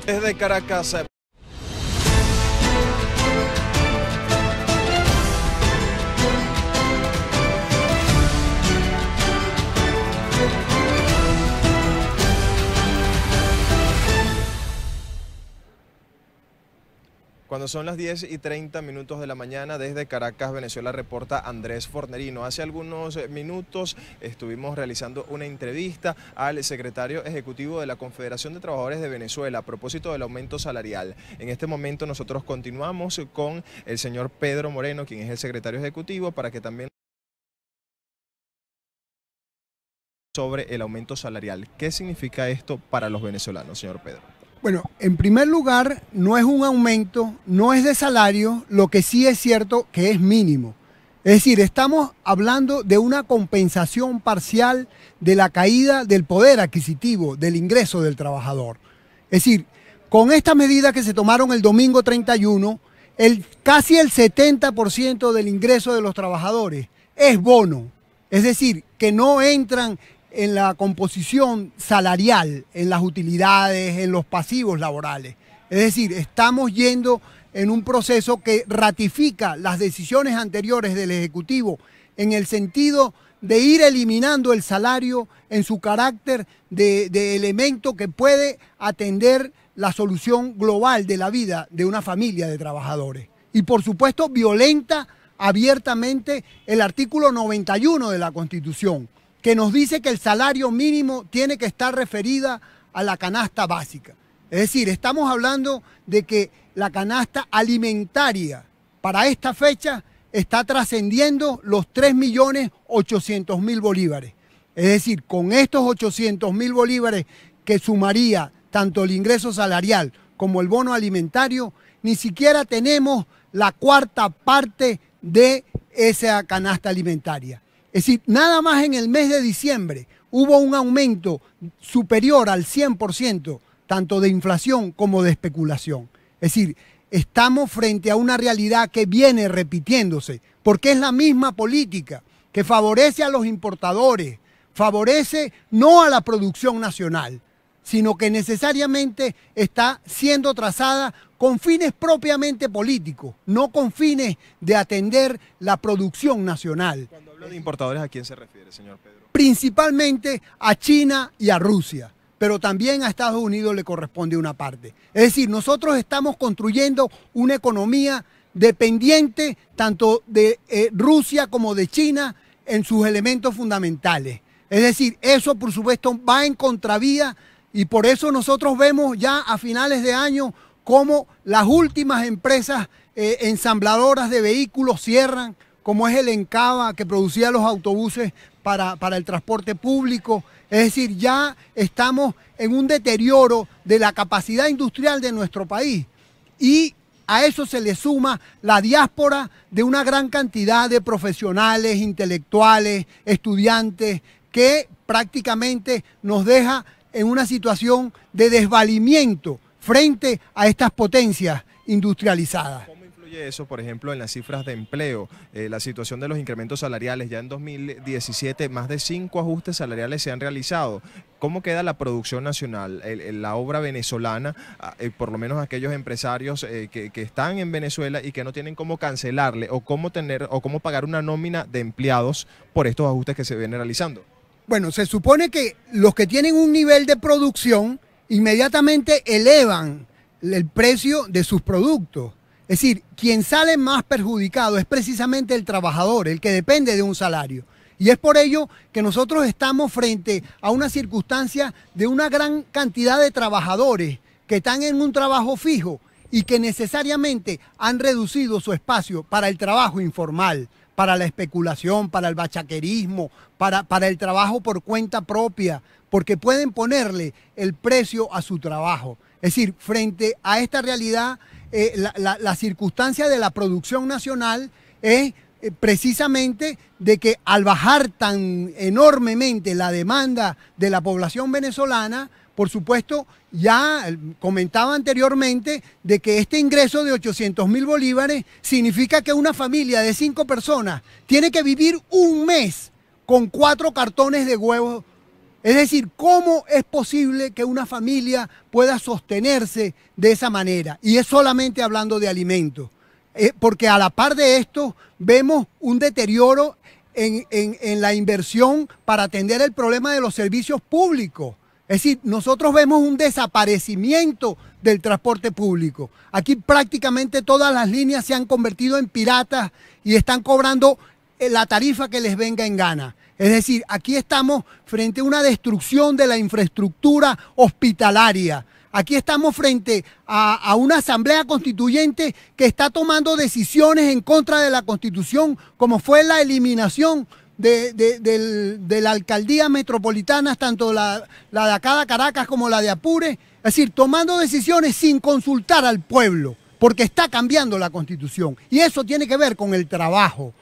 Desde Caracas. Cuando son las 10:30 de la mañana, desde Caracas, Venezuela, reporta Andrés Fornerino. Hace algunos minutos estuvimos realizando una entrevista al secretario ejecutivo de la Confederación de Trabajadores de Venezuela a propósito del aumento salarial. En este momento nosotros continuamos con el señor Pedro Moreno, quien es el secretario ejecutivo, para que también sobre el aumento salarial. ¿Qué significa esto para los venezolanos, señor Pedro? Bueno, en primer lugar, no es un aumento, no es de salario, lo que sí es cierto que es mínimo. Es decir, estamos hablando de una compensación parcial de la caída del poder adquisitivo, del ingreso del trabajador. Es decir, con estas medidas que se tomaron el domingo 31, casi el 70% del ingreso de los trabajadores es bono. Es decir, que no entran en la composición salarial, en las utilidades, en los pasivos laborales. Es decir, estamos yendo en un proceso que ratifica las decisiones anteriores del Ejecutivo en el sentido de ir eliminando el salario en su carácter de elemento que puede atender la solución global de la vida de una familia de trabajadores. Y por supuesto violenta abiertamente el artículo 91 de la Constitución, que nos dice que el salario mínimo tiene que estar referida a la canasta básica. Es decir, estamos hablando de que la canasta alimentaria para esta fecha está trascendiendo los 3.800.000 bolívares. Es decir, con estos 800.000 bolívares que sumaría tanto el ingreso salarial como el bono alimentario, ni siquiera tenemos la cuarta parte de esa canasta alimentaria. Es decir, nada más en el mes de diciembre hubo un aumento superior al 100%, tanto de inflación como de especulación. Es decir, estamos frente a una realidad que viene repitiéndose, porque es la misma política que favorece a los importadores, favorece no a la producción nacional, sino que necesariamente está siendo trazada con fines propiamente políticos, no con fines de atender la producción nacional. Cuando habla de importadores, ¿a quién se refiere, señor Pedro? Principalmente a China y a Rusia, pero también a Estados Unidos le corresponde una parte. Es decir, nosotros estamos construyendo una economía dependiente tanto de Rusia como de China en sus elementos fundamentales. Es decir, eso por supuesto va en contravía y por eso nosotros vemos ya a finales de año cómo las últimas empresas ensambladoras de vehículos cierran, como es el Encaba, que producía los autobuses para el transporte público. Es decir, ya estamos en un deterioro de la capacidad industrial de nuestro país. Y a eso se le suma la diáspora de una gran cantidad de profesionales, intelectuales, estudiantes, que prácticamente nos deja en una situación de desvalimiento frente a estas potencias industrializadas. ¿Cómo influye eso, por ejemplo, en las cifras de empleo? La situación de los incrementos salariales, ya en 2017 más de 5 ajustes salariales se han realizado. ¿Cómo queda la producción nacional, la obra venezolana, por lo menos aquellos empresarios que están en Venezuela y que no tienen cómo cancelarle o cómo pagar una nómina de empleados por estos ajustes que se vienen realizando? Bueno, se supone que los que tienen un nivel de producción inmediatamente elevan el precio de sus productos. Es decir, quien sale más perjudicado es precisamente el trabajador, el que depende de un salario. Y es por ello que nosotros estamos frente a una circunstancia de una gran cantidad de trabajadores que están en un trabajo fijo y que necesariamente han reducido su espacio para el trabajo informal, para la especulación, para el bachaquerismo, para el trabajo por cuenta propia, porque pueden ponerle el precio a su trabajo. Es decir, frente a esta realidad, la circunstancia de la producción nacional es precisamente de que al bajar tan enormemente la demanda de la población venezolana, por supuesto, ya comentaba anteriormente de que este ingreso de 800.000 bolívares significa que una familia de 5 personas tiene que vivir un mes con 4 cartones de huevos Es decir, ¿cómo es posible que una familia pueda sostenerse de esa manera? Y es solamente hablando de alimentos. Porque a la par de esto vemos un deterioro en la inversión para atender el problema de los servicios públicos. Es decir, nosotros vemos un desaparecimiento del transporte público. Aquí prácticamente todas las líneas se han convertido en piratas y están cobrando la tarifa que les venga en gana. Es decir, aquí estamos frente a una destrucción de la infraestructura hospitalaria. Aquí estamos frente a una asamblea constituyente que está tomando decisiones en contra de la Constitución, como fue la eliminación de la alcaldía metropolitana, tanto la de acá de Caracas como la de Apure. Es decir, tomando decisiones sin consultar al pueblo, porque está cambiando la Constitución. Y eso tiene que ver con el trabajo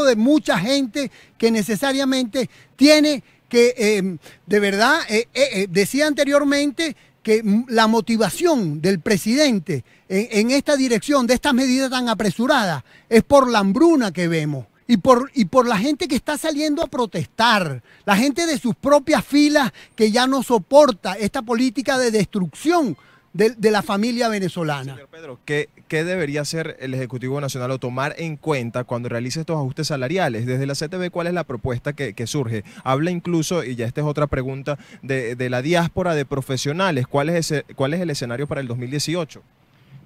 de mucha gente que necesariamente tiene que, de verdad, decía anteriormente que la motivación del presidente en esta dirección, de estas medidas tan apresuradas, es por la hambruna que vemos y por la gente que está saliendo a protestar, la gente de sus propias filas que ya no soporta esta política de destrucción de la familia venezolana. Señor Pedro, ¿qué debería hacer el Ejecutivo Nacional o tomar en cuenta cuando realice estos ajustes salariales? Desde la CTV, ¿cuál es la propuesta que surge? Habla incluso, y ya esta es otra pregunta, de la diáspora de profesionales. ¿Cuál es el escenario para el 2018?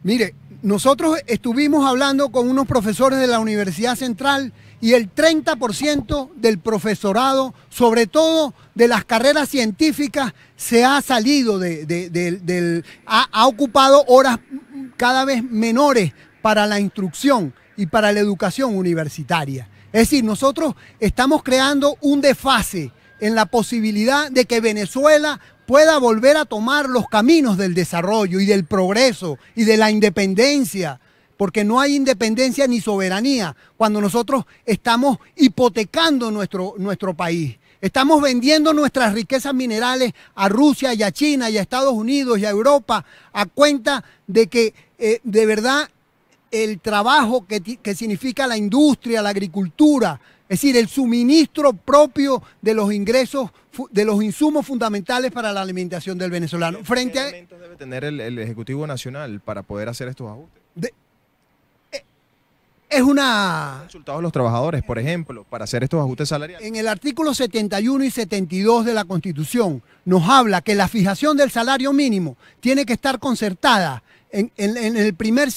Mire, nosotros estuvimos hablando con unos profesores de la Universidad Central y el 30% del profesorado, sobre todo de las carreras científicas, se ha salido ha ocupado horas cada vez menores para la instrucción y para la educación universitaria. Es decir, nosotros estamos creando un desfase en la posibilidad de que Venezuela pueda volver a tomar los caminos del desarrollo y del progreso y de la independencia, porque no hay independencia ni soberanía cuando nosotros estamos hipotecando nuestro país. Estamos vendiendo nuestras riquezas minerales a Rusia y a China y a Estados Unidos y a Europa a cuenta de que de verdad el trabajo que significa la industria, la agricultura, es decir, el suministro propio de los ingresos, de los insumos fundamentales para la alimentación del venezolano. ¿Qué elementos debe tener el Ejecutivo Nacional para poder hacer estos ajustes? ¿Han consultado a los trabajadores, por ejemplo, para hacer estos ajustes salariales? En el artículo 71 y 72 de la Constitución nos habla que la fijación del salario mínimo tiene que estar concertada en el primer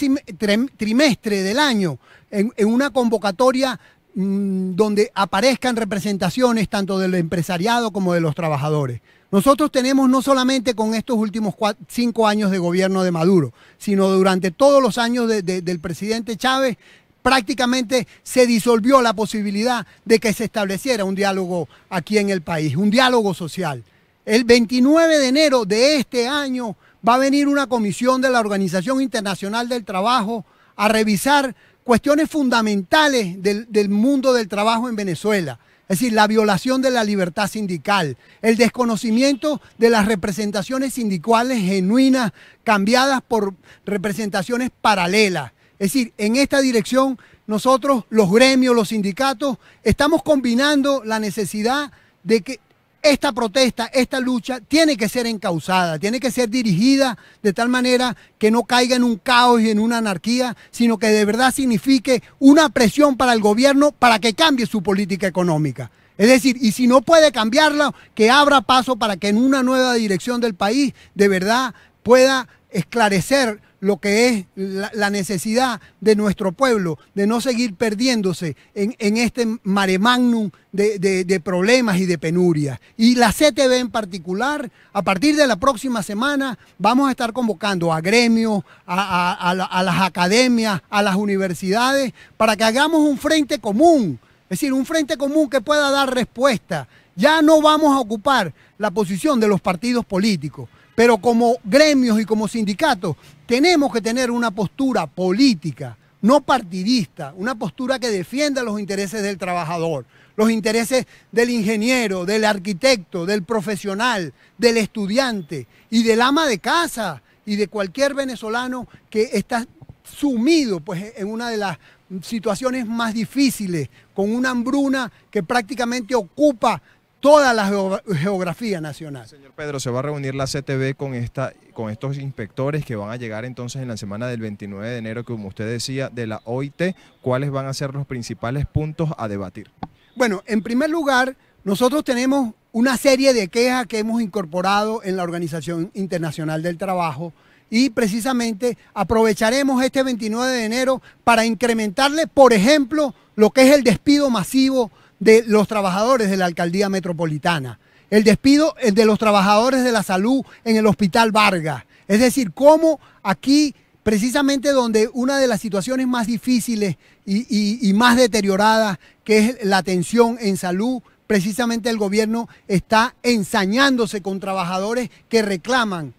trimestre del año, en una convocatoria donde aparezcan representaciones tanto del empresariado como de los trabajadores. Nosotros tenemos no solamente con estos últimos 5 años de gobierno de Maduro, sino durante todos los años del presidente Chávez, prácticamente se disolvió la posibilidad de que se estableciera un diálogo aquí en el país, un diálogo social. El 29 de enero de este año va a venir una comisión de la Organización Internacional del Trabajo a revisar cuestiones fundamentales del mundo del trabajo en Venezuela. Es decir, la violación de la libertad sindical, el desconocimiento de las representaciones sindicales genuinas cambiadas por representaciones paralelas. Es decir, en esta dirección nosotros, los gremios, los sindicatos, estamos combinando la necesidad de que esta protesta, esta lucha, tiene que ser encauzada, tiene que ser dirigida de tal manera que no caiga en un caos y en una anarquía, sino que de verdad signifique una presión para el gobierno para que cambie su política económica. Es decir, y si no puede cambiarla, que abra paso para que en una nueva dirección del país de verdad pueda esclarecer lo que es la necesidad de nuestro pueblo, de no seguir perdiéndose en este mare magnum de problemas y de penurias. Y la CTV en particular, a partir de la próxima semana, vamos a estar convocando a gremios, a las academias, a las universidades, para que hagamos un frente común, es decir, un frente común que pueda dar respuesta. Ya no vamos a ocupar la posición de los partidos políticos, pero como gremios y como sindicatos tenemos que tener una postura política, no partidista, una postura que defienda los intereses del trabajador, los intereses del ingeniero, del arquitecto, del profesional, del estudiante y del ama de casa y de cualquier venezolano que está sumido pues, en una de las situaciones más difíciles, con una hambruna que prácticamente ocupa toda la geografía nacional. Señor Pedro, ¿se va a reunir la CTV con estos inspectores que van a llegar entonces en la semana del 29 de enero, como usted decía, de la OIT? ¿Cuáles van a ser los principales puntos a debatir? Bueno, en primer lugar, nosotros tenemos una serie de quejas que hemos incorporado en la Organización Internacional del Trabajo y precisamente aprovecharemos este 29 de enero para incrementarle, por ejemplo, lo que es el despido masivo de los trabajadores de la Alcaldía Metropolitana, el despido de los trabajadores de la salud en el Hospital Vargas. Es decir, cómo aquí, precisamente donde una de las situaciones más difíciles y más deterioradas, que es la atención en salud, precisamente el gobierno está ensañándose con trabajadores que reclaman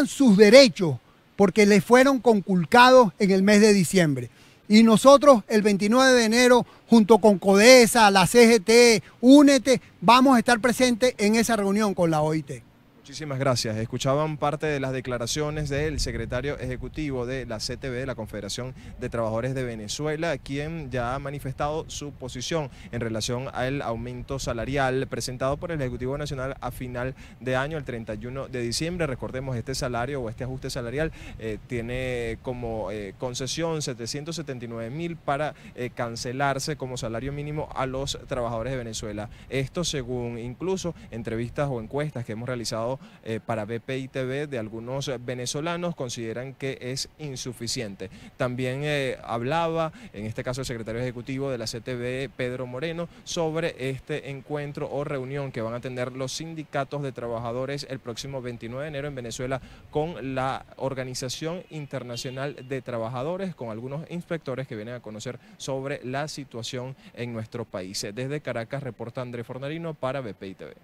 sus derechos porque les fueron conculcados en el mes de diciembre. Y nosotros el 29 de enero, junto con CODESA, la CGT, Únete, vamos a estar presentes en esa reunión con la OIT. Muchísimas gracias. Escuchaban parte de las declaraciones del secretario ejecutivo de la CTV, de la Confederación de Trabajadores de Venezuela, quien ya ha manifestado su posición en relación al aumento salarial presentado por el Ejecutivo Nacional a final de año, el 31 de diciembre. Recordemos, este salario o este ajuste salarial tiene como concesión 779.000 para cancelarse como salario mínimo a los trabajadores de Venezuela. Esto según incluso entrevistas o encuestas que hemos realizado para BPI TV de algunos venezolanos, consideran que es insuficiente. También hablaba, en este caso el secretario ejecutivo de la CTV, Pedro Moreno, sobre este encuentro o reunión que van a tener los sindicatos de trabajadores el próximo 29 de enero en Venezuela con la Organización Internacional de Trabajadores, con algunos inspectores que vienen a conocer sobre la situación en nuestro país. Desde Caracas reporta Andrés Fornarino para BPI TV.